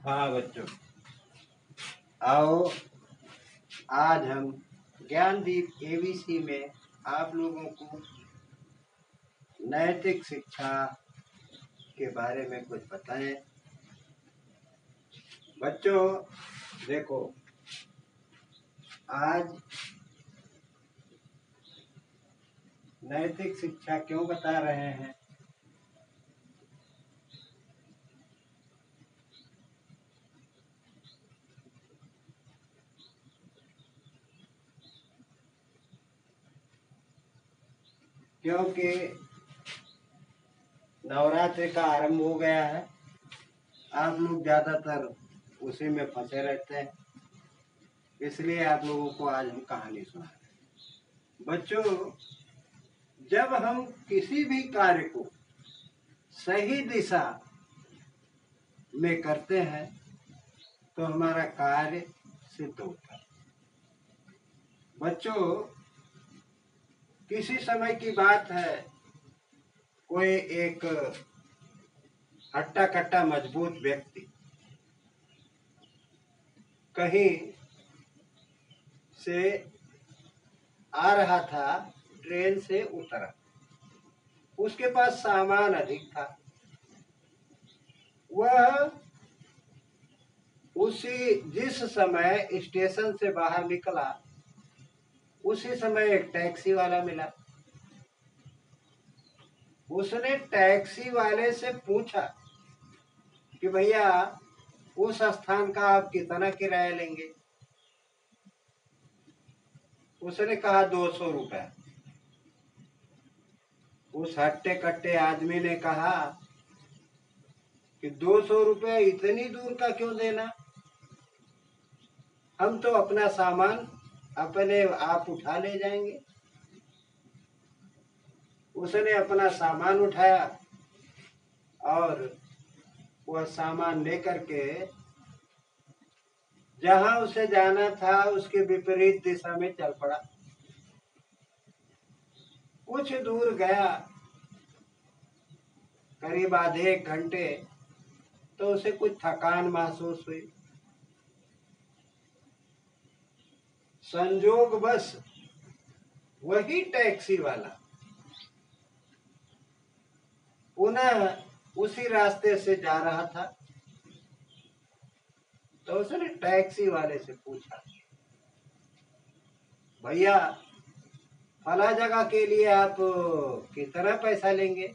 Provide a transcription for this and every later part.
हाँ बच्चों, आओ आज हम ज्ञानदीप एबीसी में आप लोगों को नैतिक शिक्षा के बारे में कुछ बताएं। बच्चों देखो, आज नैतिक शिक्षा क्यों बता रहे हैं? क्योंकि नवरात्रि का आरंभ हो गया है। आप लोग ज़्यादातर उसी में फंसे रहते हैं, इसलिए आप लोगों को आज हम कहानी सुना रहे हैं। बच्चों, जब हम किसी भी कार्य को सही दिशा में करते हैं तो हमारा कार्य सिद्ध होता है। बच्चों, किसी समय की बात है, कोई एक हट्टा कट्टा मजबूत व्यक्ति कहीं से आ रहा था, ट्रेन से उतरा। उसके पास सामान अधिक था। वह जिस समय स्टेशन से बाहर निकला, उसी समय एक टैक्सी वाला मिला। उसने टैक्सी वाले से पूछा कि भैया, उस स्थान का आप कितना किराया लेंगे? उसने कहा 200 रुपए। उस हट्टे कट्टे आदमी ने कहा कि 200 रुपये इतनी दूर का क्यों देना? हम तो अपना सामान अपने आप उठा ले जाएंगे। उसने अपना सामान उठाया और वह सामान लेकर के जहां उसे जाना था उसके विपरीत दिशा में चल पड़ा। कुछ दूर गया, करीब आधे एक घंटे, तो उसे कुछ थकान महसूस हुई। संजोगवश वही टैक्सी वाला पुनः उसी रास्ते से जा रहा था। तो उसने टैक्सी वाले से पूछा, भैया, फला जगह के लिए आप कितना पैसा लेंगे?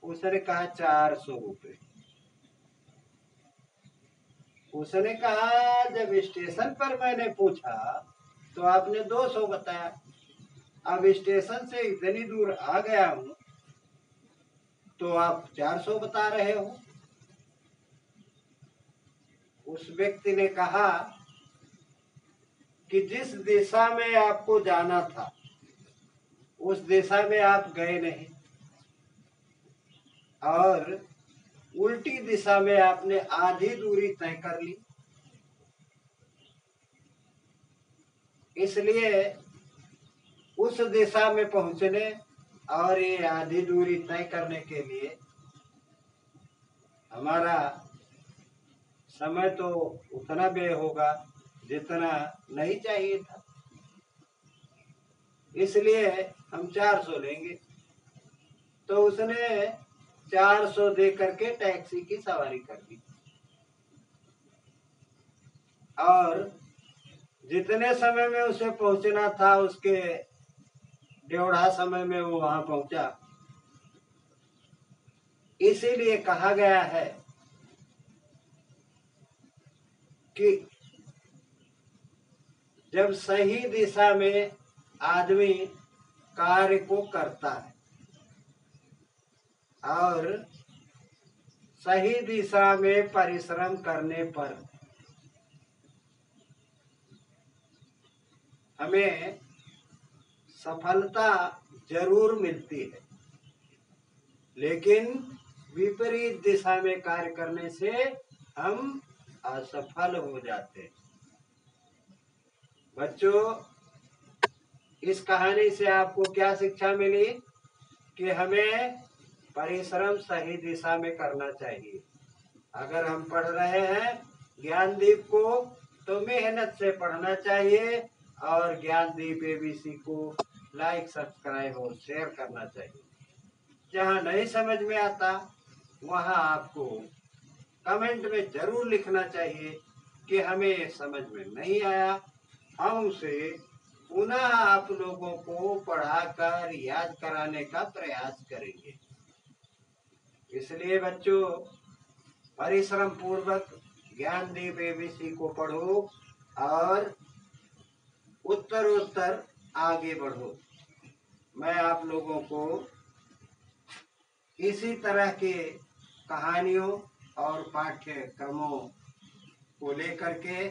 उसने कहा 400 रुपये। उसने कहा, जब स्टेशन पर मैंने पूछा तो आपने 200 बताया। अब स्टेशन से इतनी दूर आ गया हूं तो आप 400 बता रहे हो। उस व्यक्ति ने कहा कि जिस दिशा में आपको जाना था उस दिशा में आप गए नहीं और उल्टी दिशा में आपने आधी दूरी तय कर ली। इसलिए उस दिशा में पहुंचने और ये आधी दूरी तय करने के लिए हमारा समय तो उतना व्यय होगा जितना नहीं चाहिए था, इसलिए हम 400 लेंगे। तो उसने 400 दे करके टैक्सी की सवारी कर दी और जितने समय में उसे पहुंचना था उसके डेढ़ा समय में वो वहां पहुंचा। इसीलिए कहा गया है कि जब सही दिशा में आदमी कार्य को करता है और सही दिशा में परिश्रम करने पर हमें सफलता जरूर मिलती है, लेकिन विपरीत दिशा में कार्य करने से हम असफल हो जाते हैं। बच्चों, इस कहानी से आपको क्या शिक्षा मिली? कि हमें परिश्रम सही दिशा में करना चाहिए। अगर हम पढ़ रहे हैं ज्ञानदीप को तो मेहनत से पढ़ना चाहिए और ज्ञानदीप एबीसी को लाइक सब्सक्राइब और शेयर करना चाहिए। जहाँ नहीं समझ में आता वहाँ आपको कमेंट में जरूर लिखना चाहिए कि हमें समझ में नहीं आया। हम उसे पुनः आप लोगों को पढ़ाकर याद कराने का प्रयास करेंगे। इसलिए बच्चों परिश्रम पूर्वक ज्ञानदीप एबीसी को पढ़ो और उत्तरोत्तर आगे बढ़ो। मैं आप लोगों को इसी तरह के कहानियों और पाठ्यक्रमों को लेकर के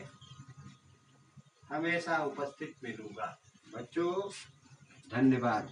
हमेशा उपस्थित मिलूंगा। बच्चों धन्यवाद।